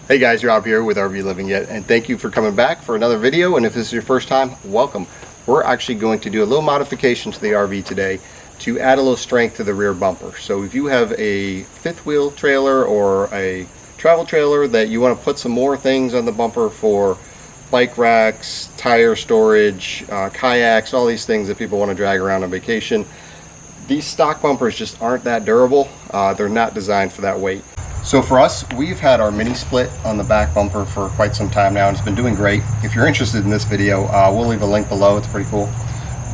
Hey guys, Rob here with RV Living It, and thank you for coming back for another video. And if this is your first time, welcome. We're actually going to do a little modification to the RV today to add a little strength to the rear bumper. So if you have a fifth wheel trailer or a travel trailer that you want to put some more things on the bumper for bike racks, tire storage, kayaks, all these things that people want to drag around on vacation, these stock bumpers just aren't that durable. They're not designed for that weight. So for us, we've had our mini split on the back bumper for quite some time now, and it's been doing great. If you're interested in this video, we'll leave a link below. It's pretty cool.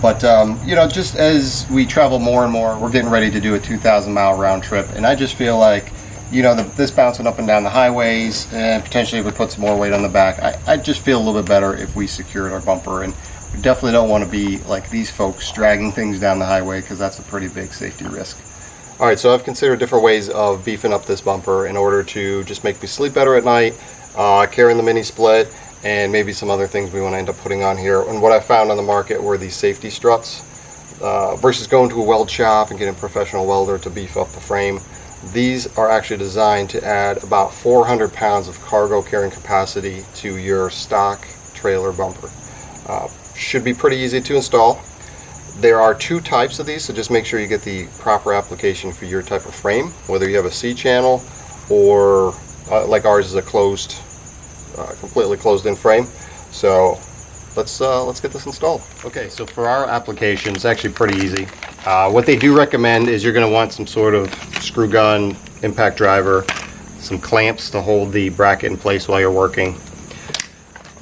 But you know, just as we travel more and more, we're getting ready to do a 2,000-mile round trip, and I just feel like, you know, this bouncing up and down the highways, and potentially if we put some more weight on the back, I just feel a little bit better if we secured our bumper. And we definitely don't want to be like these folks dragging things down the highway, because that's a pretty big safety risk. Alright, so I've considered different ways of beefing up this bumper in order to just make me sleep better at night, carrying the mini split, and maybe some other things we want to end up putting on here. And what I found on the market were these safety struts. Versus going to a weld shop and getting a professional welder to beef up the frame, these are actually designed to add about 400 pounds of cargo carrying capacity to your stock trailer bumper. Should be pretty easy to install. There are two types of these, so just make sure you get the proper application for your type of frame, whether you have a C-channel or like ours is a closed, completely closed-in frame. So let's get this installed. Okay, so for our application, it's actually pretty easy. What they do recommend is you're going to want some sort of screw gun, impact driver, some clamps to hold the bracket in place while you're working.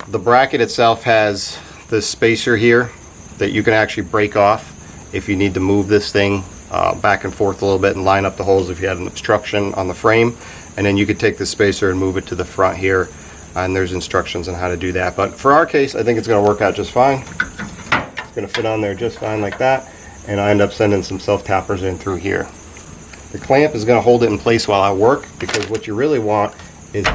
The bracket itself has this spacer here that you can actually break off if you need to move this thing back and forth a little bit and line up the holes if you had an obstruction on the frame. And then you could take the spacer and move it to the front here, and there's instructions on how to do that. But for our case, I think it's going to work out just fine. It's going to fit on there just fine like that, and I end up sending some self-tappers in through here. The clamp is going to hold it in place while I work, because what you really want is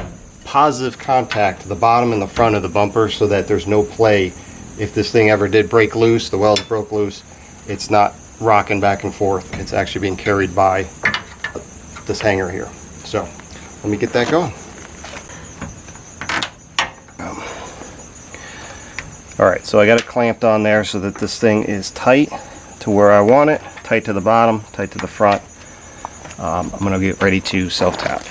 positive contact to the bottom and the front of the bumper so that there's no play. If this thing ever did break loose, the welds broke loose, it's not rocking back and forth. It's actually being carried by this hanger here. So let me get that going. Alright, so I got it clamped on there so that this thing is tight to where I want it, tight to the bottom, tight to the front. I'm going to get ready to self-tap.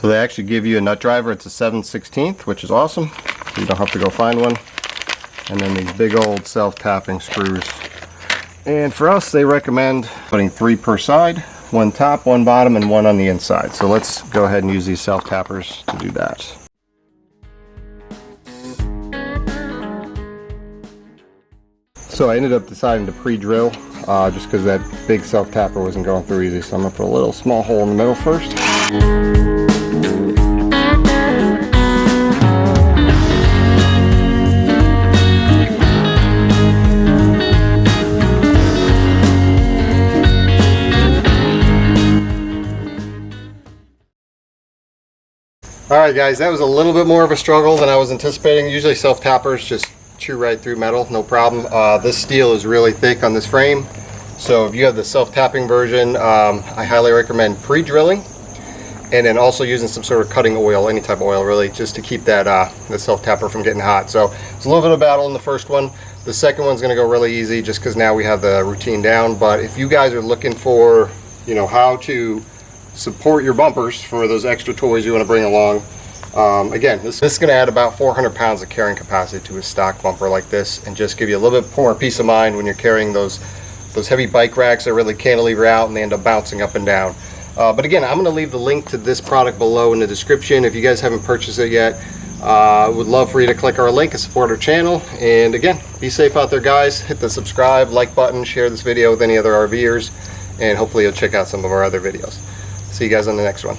So they actually give you a nut driver. It's a 7/16, which is awesome. You don't have to go find one. And then these big old self-tapping screws. And for us, they recommend putting 3 per side, 1 top, 1 bottom, and 1 on the inside. So let's go ahead and use these self-tappers to do that. So I ended up deciding to pre-drill just because that big self-tapper wasn't going through easy. So I'm going to put a little small hole in the middle first. Alright guys, that was a little bit more of a struggle than I was anticipating. Usually self-tappers just chew right through metal, no problem. This steel is really thick on this frame, so if you have the self-tapping version, I highly recommend pre-drilling, and then also using some sort of cutting oil, any type of oil really, just to keep that the self-tapper from getting hot. So it's a little bit of battle in the first one. The second one's going to go really easy just because now we have the routine down. But if you guys are looking for, you know, how to support your bumpers for those extra toys you want to bring along, again, this is going to add about 400 pounds of carrying capacity to a stock bumper like this, and just give you a little bit more peace of mind when you're carrying those heavy bike racks that really cantilever out and they end up bouncing up and down. But again, I'm going to leave the link to this product below in the description. If you guys haven't purchased it yet, I would love for you to click our link and support our channel. And again, be safe out there guys. Hit the subscribe, like button, share this video with any other RVers, and hopefully you'll check out some of our other videos. See you guys on the next one.